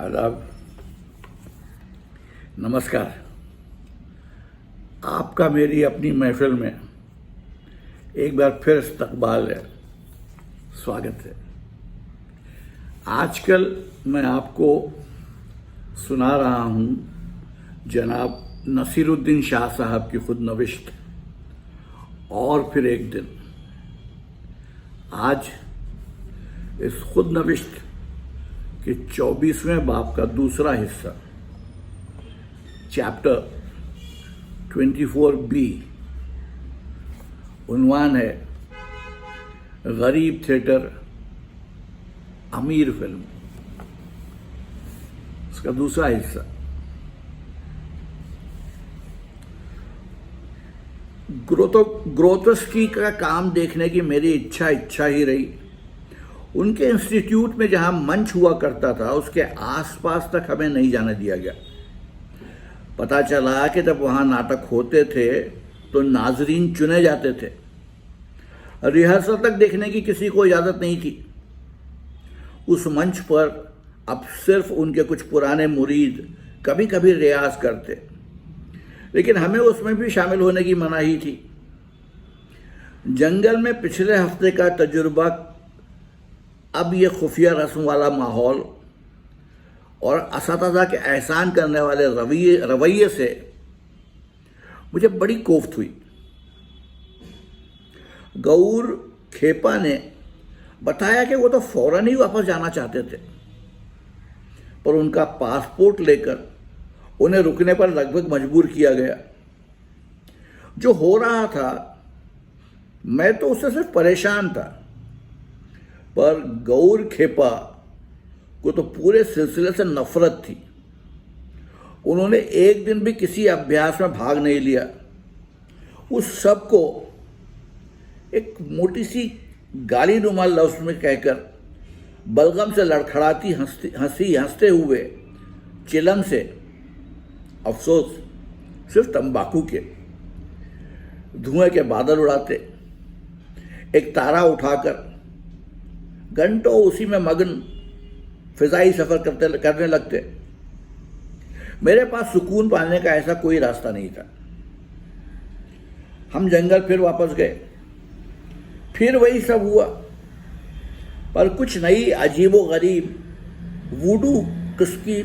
आदाब, नमस्कार। आपका मेरी अपनी महफिल में एक बार फिर इस्तकबाल है, स्वागत है। आजकल मैं आपको सुना रहा हूँ जनाब नसीरुद्दीन शाह साहब की खुदनविश्त और फिर एक दिन। आज इस खुदनविश्त के 24वें बाब का दूसरा हिस्सा, चैप्टर 24B, उन्वान है गरीब थिएटर अमीर फिल्म। इसका दूसरा हिस्सा। ग्रोतस्की का काम देखने की मेरी इच्छा ही रही। उनके इंस्टीट्यूट में जहां मंच हुआ करता था उसके आसपास तक हमें नहीं जाने दिया गया। पता चला कि जब वहां नाटक होते थे तो नाजरीन चुने जाते थे। रिहर्सल तक देखने की किसी को इजाज़त नहीं थी। उस मंच पर अब सिर्फ उनके कुछ पुराने मुरीद कभी कभी रियाज करते, लेकिन हमें उसमें भी शामिल होने की मनाही थी। जंगल में पिछले हफ्ते का तजुर्बा, अब ये खुफिया रस्म वाला माहौल और असतज़ा के एहसान करने वाले रवैये से मुझे बड़ी कोफ्त हुई। गौर खेपा ने बताया कि वो तो फौरन ही वापस जाना चाहते थे, पर उनका पासपोर्ट लेकर उन्हें रुकने पर लगभग मजबूर किया गया। जो हो रहा था, मैं तो उससे सिर्फ परेशान था, पर गौर खेपा को तो पूरे सिलसिले से नफरत थी। उन्होंने एक दिन भी किसी अभ्यास में भाग नहीं लिया। उस सब को एक मोटी सी गाली नुमा लफ्ज़ में कहकर बलगम से लड़खड़ाती हंसते हुए चिलम से, अफसोस सिर्फ तंबाकू के धुएं के बादल उड़ाते, एक तारा उठाकर घंटों उसी में मगन फिजाई सफर करने लगते। मेरे पास सुकून पाने का ऐसा कोई रास्ता नहीं था। हम जंगल फिर वापस गए। फिर वही सब हुआ, पर कुछ नई अजीबो गरीब वूडू किस्की।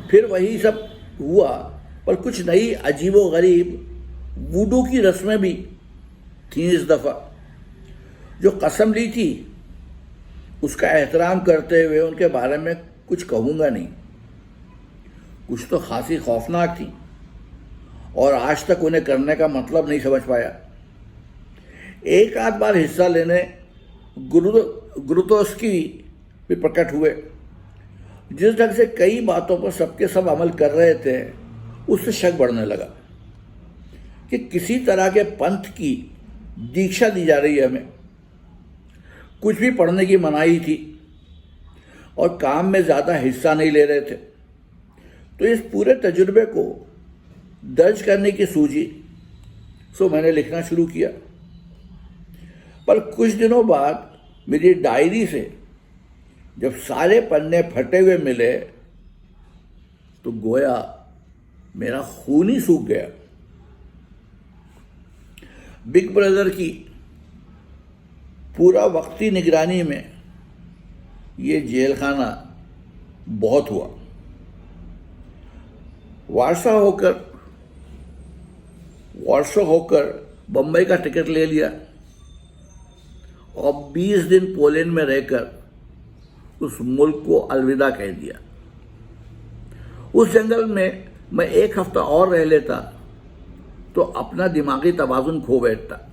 फिर वही सब हुआ, पर कुछ नई अजीबो गरीब वूडू की रस्में भी थीं इस दफ़ा। जो कसम ली थी उसका एहतराम करते हुए उनके बारे में कुछ कहूँगा नहीं। कुछ तो खासी खौफनाक थी और आज तक उन्हें करने का मतलब नहीं समझ पाया। एक आध बार हिस्सा लेने गुरुतोस्की भी प्रकट हुए। जिस ढंग से कई बातों पर सबके सब अमल कर रहे थे, उससे शक बढ़ने लगा कि किसी तरह के पंथ की दीक्षा दी जा रही है हमें। कुछ भी पढ़ने की मनाही थी और काम में ज़्यादा हिस्सा नहीं ले रहे थे। तो इस पूरे तजुर्बे को दर्ज करने की सूझी, सो मैंने लिखना शुरू किया। पर कुछ दिनों बाद मेरी डायरी से जब सारे पन्ने फटे हुए मिले तो गोया मेरा खून ही सूख गया। बिग ब्रदर की पूरा वक्ती निगरानी में ये जेलखाना बहुत हुआ। वारसो होकर बम्बई का टिकट ले लिया और 20 दिन पोलैंड में रहकर उस मुल्क को अलविदा कह दिया। उस जंगल में मैं एक हफ्ता और रह लेता तो अपना दिमागी तवाज़ुन खो बैठता।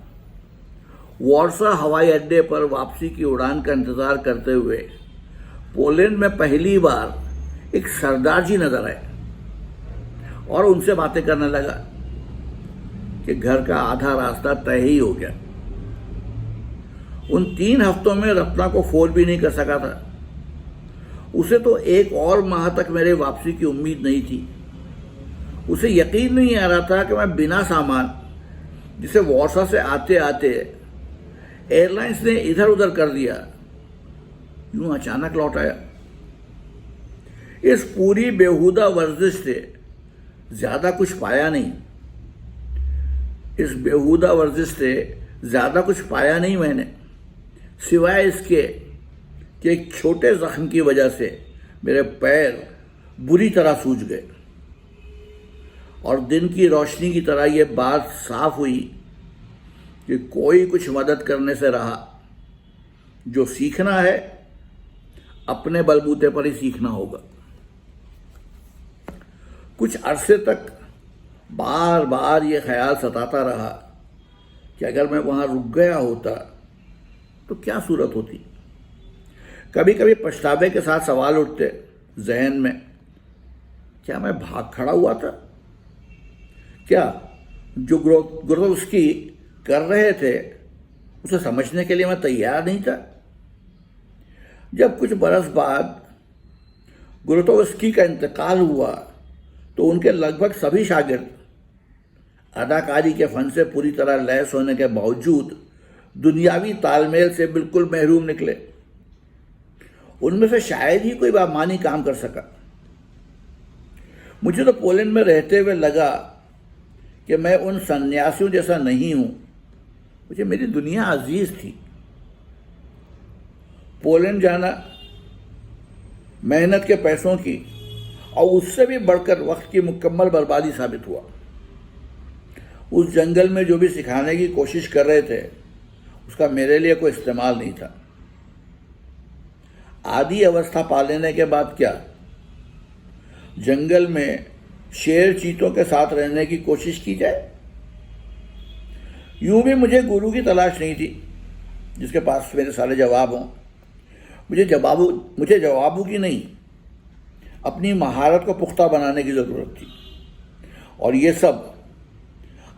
वारसा हवाई अड्डे पर वापसी की उड़ान का इंतज़ार करते हुए पोलैंड में पहली बार एक सरदार जी नजर आए और उनसे बातें करने लगा कि घर का आधा रास्ता तय ही हो गया। उन 3 हफ्तों में रत्ना को फोन भी नहीं कर सका था। उसे तो 1 और माह तक मेरे वापसी की उम्मीद नहीं थी। उसे यकीन नहीं आ रहा था कि मैं बिना सामान, जिसे वारसा से आते आते एयरलाइंस ने इधर उधर कर दिया, यूं अचानक लौट आया। इस पूरी बेहुदा वर्जिश से ज़्यादा कुछ पाया नहीं। इस बेहुदा वर्जिश से ज़्यादा कुछ पाया नहीं मैंने, सिवाय इसके कि एक छोटे जख्म की वजह से मेरे पैर बुरी तरह सूज गए। और दिन की रोशनी की तरह ये बात साफ हुई कि कोई कुछ मदद करने से रहा। जो सीखना है अपने बलबूते पर ही सीखना होगा। कुछ अरसे तक बार बार ये ख्याल सताता रहा कि अगर मैं वहाँ रुक गया होता तो क्या सूरत होती। कभी कभी पछतावे के साथ सवाल उठते जहन में, क्या मैं भाग खड़ा हुआ था? क्या जो ग्रोतोव्स्की कर रहे थे उसे समझने के लिए मैं तैयार नहीं था? जब कुछ बरस बाद ग्रोतोव्स्की का इंतकाल हुआ तो उनके लगभग सभी शागिर्द अदाकारी के फन से पूरी तरह लैस होने के बावजूद दुनियावी तालमेल से बिल्कुल महरूम निकले। उनमें से शायद ही कोई बामानी काम कर सका। मुझे तो पोलैंड में रहते हुए लगा कि मैं उन सन्यासियों जैसा नहीं हूं। मुझे मेरी दुनिया अजीज थी। पोलैंड जाना मेहनत के पैसों की और उससे भी बढ़कर वक्त की मुकम्मल बर्बादी साबित हुआ। उस जंगल में जो भी सिखाने की कोशिश कर रहे थे उसका मेरे लिए कोई इस्तेमाल नहीं था। आदि अवस्था पा लेने के बाद क्या जंगल में शेर चीतों के साथ रहने की कोशिश की जाए? यूं भी मुझे गुरु की तलाश नहीं थी जिसके पास मेरे सारे जवाब हों। मुझे जवाबों की नहीं, अपनी महारत को पुख्ता बनाने की ज़रूरत थी। और ये सब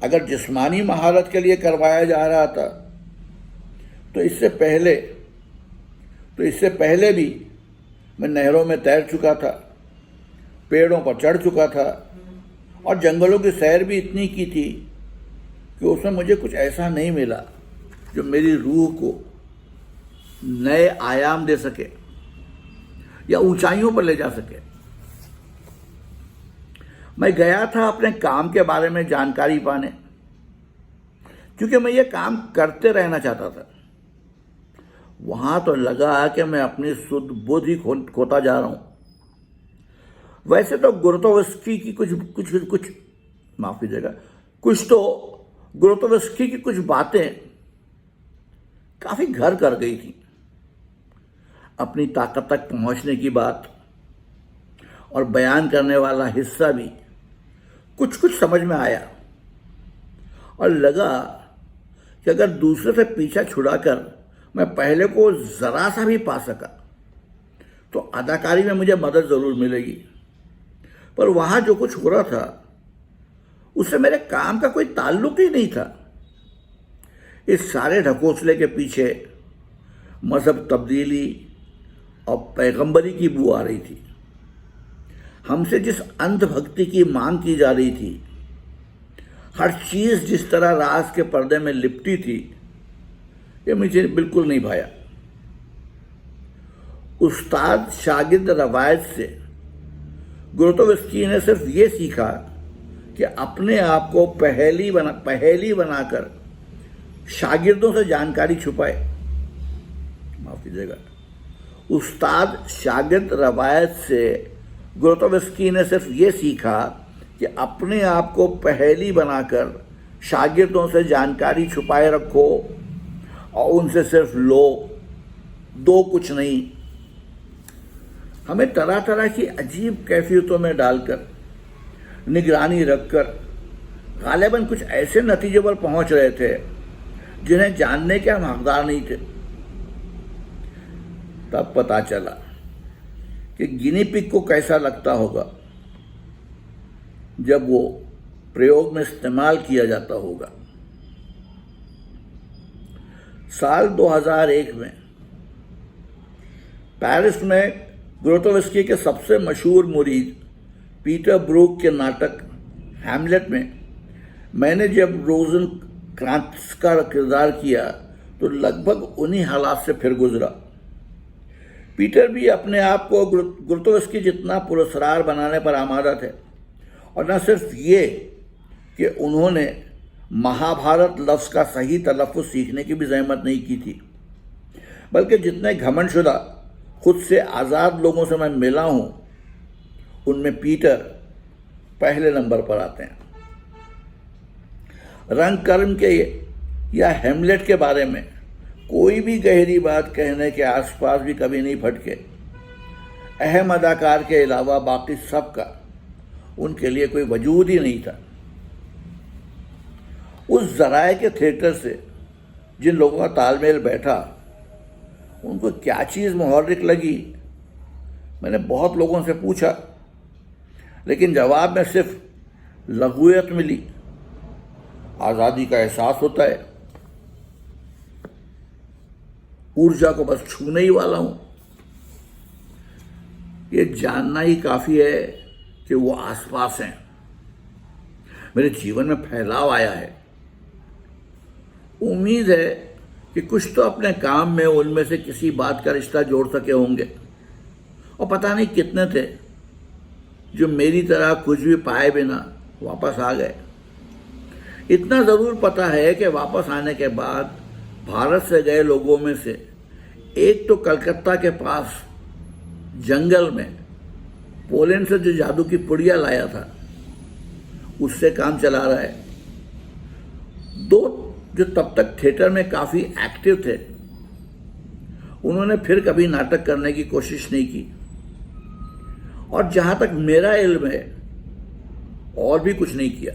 अगर जिस्मानी महारत के लिए करवाया जा रहा था तो इससे पहले भी मैं नहरों में तैर चुका था, पेड़ों पर चढ़ चुका था और जंगलों की सैर भी इतनी की थी कि उसमें मुझे कुछ ऐसा नहीं मिला जो मेरी रूह को नए आयाम दे सके या ऊंचाइयों पर ले जा सके। मैं गया था अपने काम के बारे में जानकारी पाने, क्योंकि मैं ये काम करते रहना चाहता था। वहां तो लगा कि मैं अपनी शुद्ध बुद्ध ही खोता जा रहा हूं। वैसे तो ग्रोतोव्स्की की ग्रोतोव्स्की की कुछ बातें काफी घर कर गई थी। अपनी ताकत तक पहुंचने की बात और बयान करने वाला हिस्सा भी कुछ समझ में आया और लगा कि अगर दूसरे से पीछा छुड़ाकर मैं पहले को जरा सा भी पा सका तो अदाकारी में मुझे मदद जरूर मिलेगी। पर वहां जो कुछ हो रहा था उससे मेरे काम का कोई ताल्लुक ही नहीं था। इस सारे ढकोसले के पीछे मजहब तब्दीली और पैगंबरी की बू आ रही थी। हमसे जिस अंधभक्ति की मांग की जा रही थी, हर चीज जिस तरह राज के पर्दे में लिपटी थी, ये मुझे बिल्कुल नहीं भाया। उस्ताद शागिर्द रवायत से ग्रोतोव्स्की ने सिर्फ ये सीखा कि अपने आप को पहेली बनाकर शागिर्दों से जानकारी छुपाए। माफ कीजिएगा, उस्ताद शागिर्द रवायत से ग्रोतोव्स्की ने सिर्फ ये सीखा कि अपने आप को पहेली बनाकर शागिर्दों से जानकारी छुपाए रखो और उनसे सिर्फ लो, दो कुछ नहीं। हमें तरह तरह की अजीब कैफियतों में डालकर, निगरानी रखकर गालिबन कुछ ऐसे नतीजों पर पहुंच रहे थे जिन्हें जानने के हम हकदार नहीं थे। तब पता चला कि गिनी पिग को कैसा लगता होगा जब वो प्रयोग में इस्तेमाल किया जाता होगा। साल 2001 में पेरिस में ग्रोतोव्स्की के सबसे मशहूर मुरीद पीटर ब्रूक के नाटक हैमलेट में मैंने जब रोज़ेनक्रांत्ज़ का किरदार किया तो लगभग उन्हीं हालात से फिर गुजरा। पीटर भी अपने आप को गुर्तोवस्की जितना पुरस्कार बनाने पर आमादा थे, और न सिर्फ ये कि उन्होंने महाभारत लफ्ज़ का सही तलफ़्फ़ुज़ सीखने की भी जहमत नहीं की थी, बल्कि जितने घमंडशुदा खुद से आज़ाद लोगों से मैं मिला हूँ उनमें पीटर पहले नंबर पर आते हैं। रंग कर्म के या हेमलेट के बारे में कोई भी गहरी बात कहने के आसपास भी कभी नहीं फटके। अहम अदाकार के अलावा बाकी सबका उनके लिए कोई वजूद ही नहीं था। उस ज़राए के थिएटर से जिन लोगों का तालमेल बैठा, उनको क्या चीज़ मुहर्रिक लगी, मैंने बहुत लोगों से पूछा, लेकिन जवाब में सिर्फ लघुयत मिली। आज़ादी का एहसास होता है, ऊर्जा को बस छूने ही वाला हूं, ये जानना ही काफ़ी है कि वो आसपास हैं, मेरे जीवन में फैलाव आया है। उम्मीद है कि कुछ तो अपने काम में उनमें से किसी बात का रिश्ता जोड़ सके होंगे, और पता नहीं कितने थे जो मेरी तरह कुछ भी पाए बिना वापस आ गए। इतना ज़रूर पता है कि वापस आने के बाद भारत से गए लोगों में से एक तो कलकत्ता के पास जंगल में पोलैंड से जो जादू की पुड़िया लाया था उससे काम चला रहा है। दो जो तब तक थिएटर में काफ़ी एक्टिव थे, उन्होंने फिर कभी नाटक करने की कोशिश नहीं की, और जहाँ तक मेरा इल्म है और भी कुछ नहीं किया।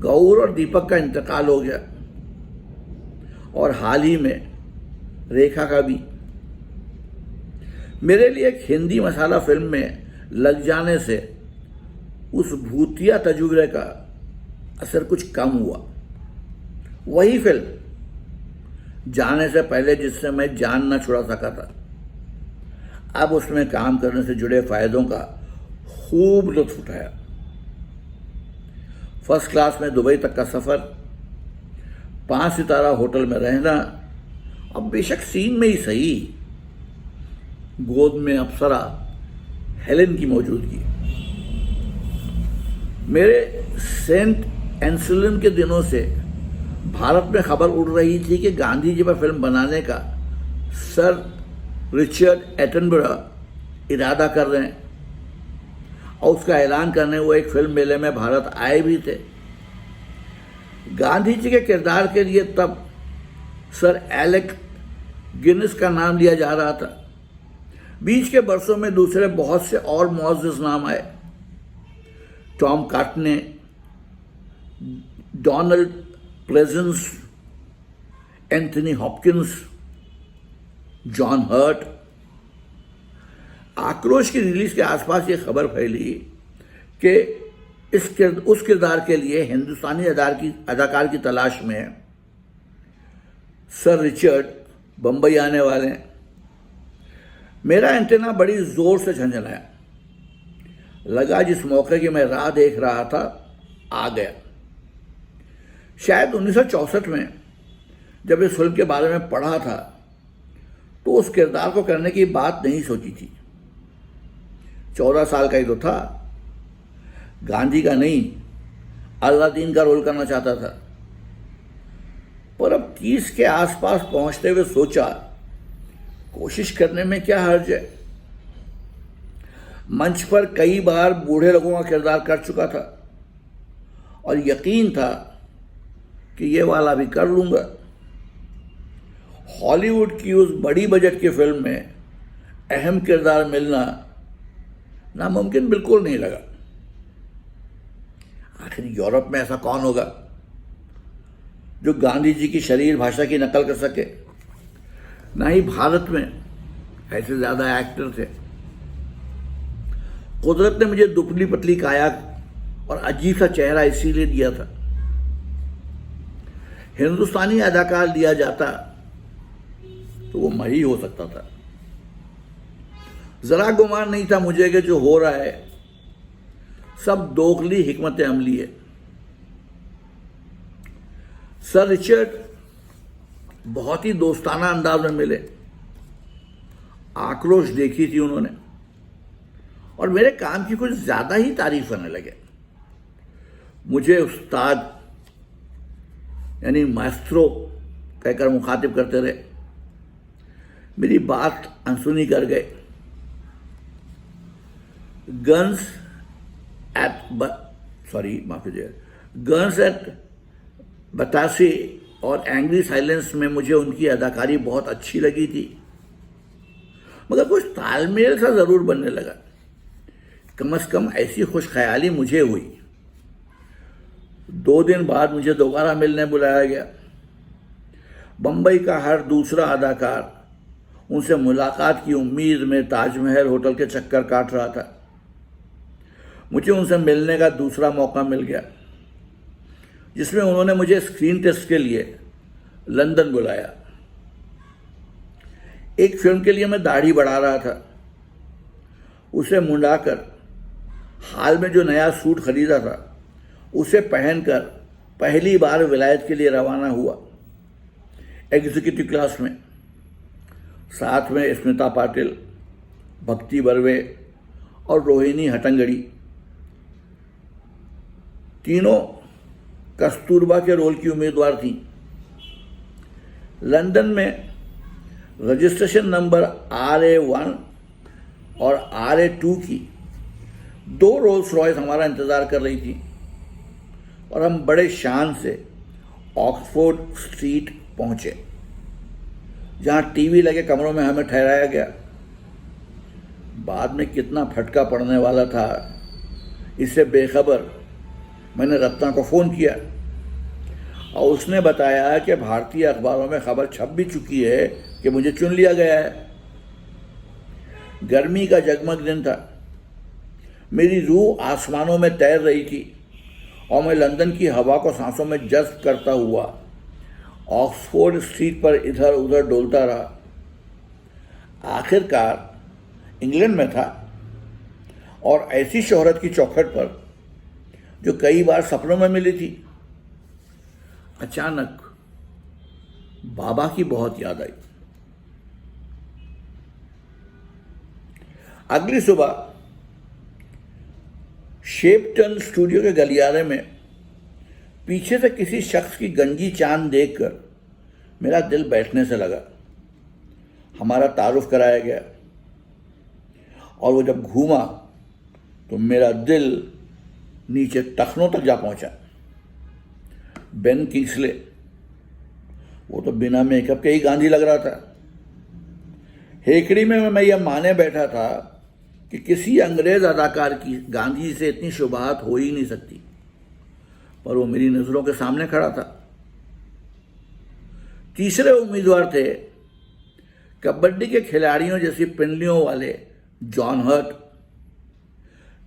गौर और दीपक का इंतकाल हो गया, और हाल ही में रेखा का भी। मेरे लिए एक हिंदी मसाला फिल्म में लग जाने से उस भूतिया तजुर्बे का असर कुछ कम हुआ। वही फिल्म जाने से पहले जिससे मैं जान न छुड़ा सका था, अब उसमें काम करने से जुड़े फायदों का खूब लुत्फ उठाया। फर्स्ट क्लास में दुबई तक का सफ़र, 5 सितारा होटल में रहना, अब बेशक सीन में ही सही गोद में अप्सरा हेलेन की मौजूदगी। मेरे सेंट एंसलिन के दिनों से भारत में खबर उड़ रही थी कि गांधी जी पर फिल्म बनाने का सर रिचर्ड एटनबरो इरादा कर रहे हैं, और उसका ऐलान करने वो एक फिल्म मेले में भारत आए भी थे। गांधी जी के किरदार के लिए तब सर एलेक गिनेस का नाम लिया जा रहा था। बीच के बरसों में दूसरे बहुत से और मुअज़्ज़ज़ नाम आए, Tom Courtenay, Donald Pleasence, Anthony Hopkins, John Hurt. Aakrosh की रिलीज के आसपास ये खबर फैली कि उस किरदार के लिए हिंदुस्तानी अदाकार की तलाश में सर रिचर्ड बम्बई आने वाले हैं। मेरा एंटेना बड़ी जोर से झंझनाया, लगा जिस मौके की मैं राह देख रहा था आ गया। शायद 1964 में जब इस फिल्म के बारे में पढ़ा था तो उस किरदार को करने की बात नहीं सोची थी। 14 साल का ही तो था, गांधी का नहीं अलादीन का रोल करना चाहता था। पर अब 30 के आसपास पहुंचते हुए सोचा, कोशिश करने में क्या हर्ज है। मंच पर कई बार बूढ़े लोगों का किरदार कर चुका था, और यकीन था कि ये वाला भी कर लूंगा। हॉलीवुड की उस बड़ी बजट की फिल्म में अहम किरदार मिलना नामुमकिन बिल्कुल नहीं लगा। आखिर यूरोप में ऐसा कौन होगा जो गांधी जी की शरीर भाषा की नकल कर सके। ना ही भारत में ऐसे ज्यादा एक्टर थे। कुदरत ने मुझे दुबली पतली काया और अजीब सा चेहरा इसीलिए दिया था। हिंदुस्तानी अदाकार लिया जाता तो वो मैं ही हो सकता था। जरा गुमान नहीं था मुझे कि जो हो रहा है सब दोगली हिकमत अमली है। सर रिचर्ड बहुत ही दोस्ताना अंदाज में मिले, आक्रोश देखी थी उन्होंने और मेरे काम की कुछ ज़्यादा ही तारीफ करने लगे। मुझे उस्ताद यानी मास्ट्रो कहकर मुखातिब करते रहे। मेरी बात अनसुनी कर गए। गन्स एट बतासे और एंग्री साइलेंस में मुझे उनकी अदाकारी बहुत अच्छी लगी थी, मगर कुछ तालमेल सा ज़रूर बनने लगा। कम से कम ऐसी खुश ख्याली मुझे हुई। 2 दिन बाद मुझे दोबारा मिलने बुलाया गया। बम्बई का हर दूसरा अदाकार उनसे मुलाकात की उम्मीद में ताजमहल होटल के चक्कर काट रहा था। मुझे उनसे मिलने का दूसरा मौका मिल गया, जिसमें उन्होंने मुझे स्क्रीन टेस्ट के लिए लंदन बुलाया। एक फिल्म के लिए मैं दाढ़ी बढ़ा रहा था। उसे मुंडाकर हाल में जो नया सूट खरीदा था उसे पहनकर पहली बार विलायत के लिए रवाना हुआ, एग्जीक्यूटिव क्लास में। साथ में स्मिता पाटिल, भक्ति बर्वे और रोहिणी हट्टंगडी, तीनों कस्तूरबा के रोल की उम्मीदवार थीं। लंदन में रजिस्ट्रेशन नंबर RA1 और RA2 की 2 रोल्स रॉयस हमारा इंतज़ार कर रही थी और हम बड़े शान से ऑक्सफोर्ड स्ट्रीट पहुंचे, जहां टीवी लगे कमरों में हमें ठहराया गया। बाद में कितना फटका पड़ने वाला था इससे बेखबर मैंने रत्ना को फ़ोन किया और उसने बताया कि भारतीय अखबारों में खबर छप भी चुकी है कि मुझे चुन लिया गया है। गर्मी का जगमग दिन था। मेरी रूह आसमानों में तैर रही थी और मैं लंदन की हवा को सांसों में जज्ब करता हुआ ऑक्सफोर्ड स्ट्रीट पर इधर उधर डोलता रहा। आखिरकार इंग्लैंड में था और ऐसी शोहरत की चौखट पर जो कई बार सपनों में मिली थी। अचानक बाबा की बहुत याद आई। अगली सुबह शेपटन स्टूडियो के गलियारे में पीछे से किसी शख्स की गंजी चांद देखकर मेरा दिल बैठने से लगा। हमारा तारुफ कराया गया और वो जब घूमा तो मेरा दिल नीचे टखनों तक जा पहुंचा। बेन किंग्सले, वो तो बिना मेकअप के ही गांधी लग रहा था। हेकड़ी में मैं यह माने बैठा था कि किसी अंग्रेज अदाकार की गांधी से इतनी शुबहत हो ही नहीं सकती, पर वो मेरी नजरों के सामने खड़ा था। तीसरे उम्मीदवार थे कबड्डी के खिलाड़ियों जैसी पिंडलियों वाले जॉन हर्ट।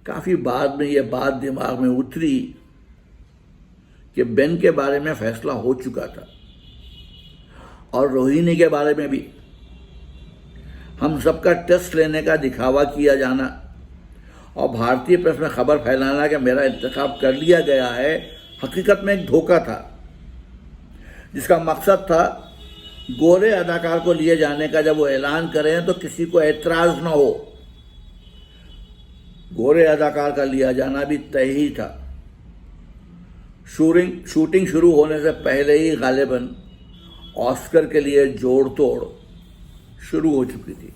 काफी बाद में यह बात दिमाग में उतरी कि बेन के बारे में फैसला हो चुका था और रोहिणी के बारे में भी। हम सबका टेस्ट लेने का दिखावा किया जाना और भारतीय प्रेस में खबर फैलाना कि मेरा इंतखाब कर लिया गया है, हकीकत में एक धोखा था, जिसका मकसद था गोरे अदाकार को लिए जाने का। जब वो ऐलान करें तो किसी को एतराज न हो। गोरे अदाकार का लिया जाना भी तय ही था। शूटिंग शुरू होने से पहले ही गालिबन ऑस्कर के लिए जोड़ तोड़ शुरू हो चुकी थी।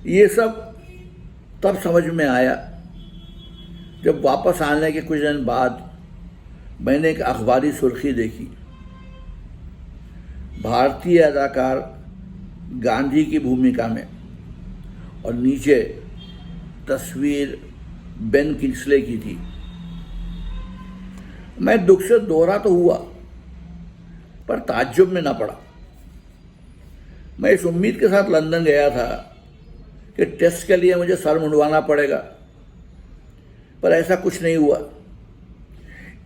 ये सब तब समझ में आया जब वापस आने के कुछ दिन बाद मैंने एक अखबारी सुर्खी देखी। भारतीय अदाकार गांधी की भूमिका में, और नीचे तस्वीर बेन किंग्सले की थी। मैं दुख से दोहरा तो हुआ, पर ताज्जुब में ना पड़ा। मैं इस उम्मीद के साथ लंदन गया था कि टेस्ट के लिए मुझे सर मुंडवाना पड़ेगा, पर ऐसा कुछ नहीं हुआ।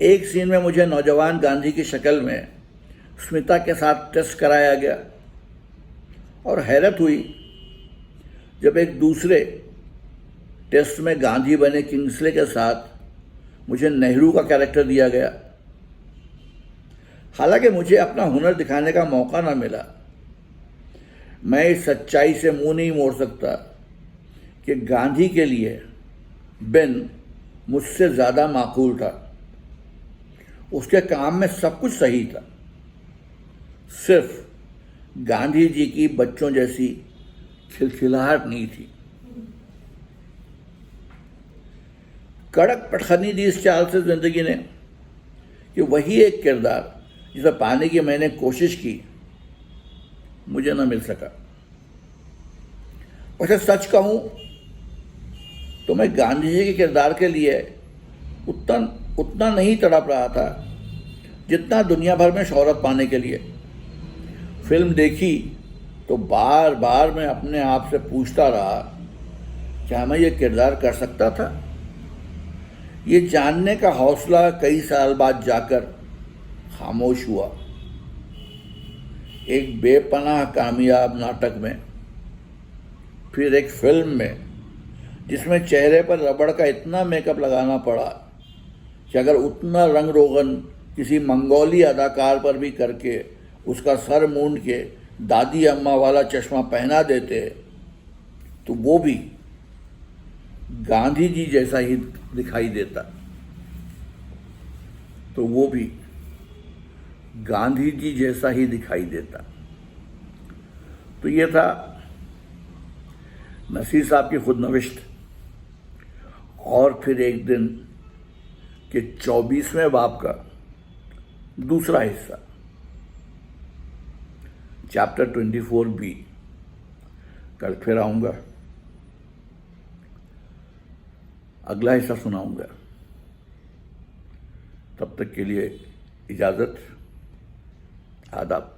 एक सीन में मुझे नौजवान गांधी की शक्ल में स्मिता के साथ टेस्ट कराया गया और हैरत हुई जब एक दूसरे टेस्ट में गांधी बने किंग्सले के साथ मुझे नेहरू का कैरेक्टर दिया गया। हालांकि मुझे अपना हुनर दिखाने का मौका ना मिला, मैं इस सच्चाई से मुंह नहीं मोड़ सकता कि गांधी के लिए बेन मुझसे ज़्यादा माकूल था। उसके काम में सब कुछ सही था, सिर्फ गांधी जी की बच्चों जैसी खिलखिलाहट नहीं थी। कड़क पटखनी दी इस चाल से जिंदगी ने कि वही एक किरदार जिसे पाने की मैंने कोशिश की, मुझे न मिल सका। वैसे सच कहूं तो मैं गांधी जी के किरदार के लिए उतना नहीं तड़प रहा था जितना दुनिया भर में शोहरत पाने के लिए। फिल्म देखी तो बार बार मैं अपने आप से पूछता रहा, क्या मैं ये किरदार कर सकता था? ये जानने का हौसला कई साल बाद जाकर खामोश हुआ। एक बेपनाह कामयाब नाटक में, फिर एक फिल्म में जिसमें चेहरे पर रबड़ का इतना मेकअप लगाना पड़ा कि अगर उतना रंग रोगन किसी मंगोली अदाकार पर भी करके उसका सर मूंद के दादी अम्मा वाला चश्मा पहना देते तो वो भी गांधी जी जैसा ही दिखाई देता। तो वो भी गांधी जी जैसा ही दिखाई देता। तो ये था नसीर साहब की खुदनविश्त। और फिर एक दिन के 24वें बाब का दूसरा हिस्सा, चैप्टर 24B। कल फिर आऊंगा, अगला हिस्सा सुनाऊंगा। तब तक के लिए इजाजत, आदाब।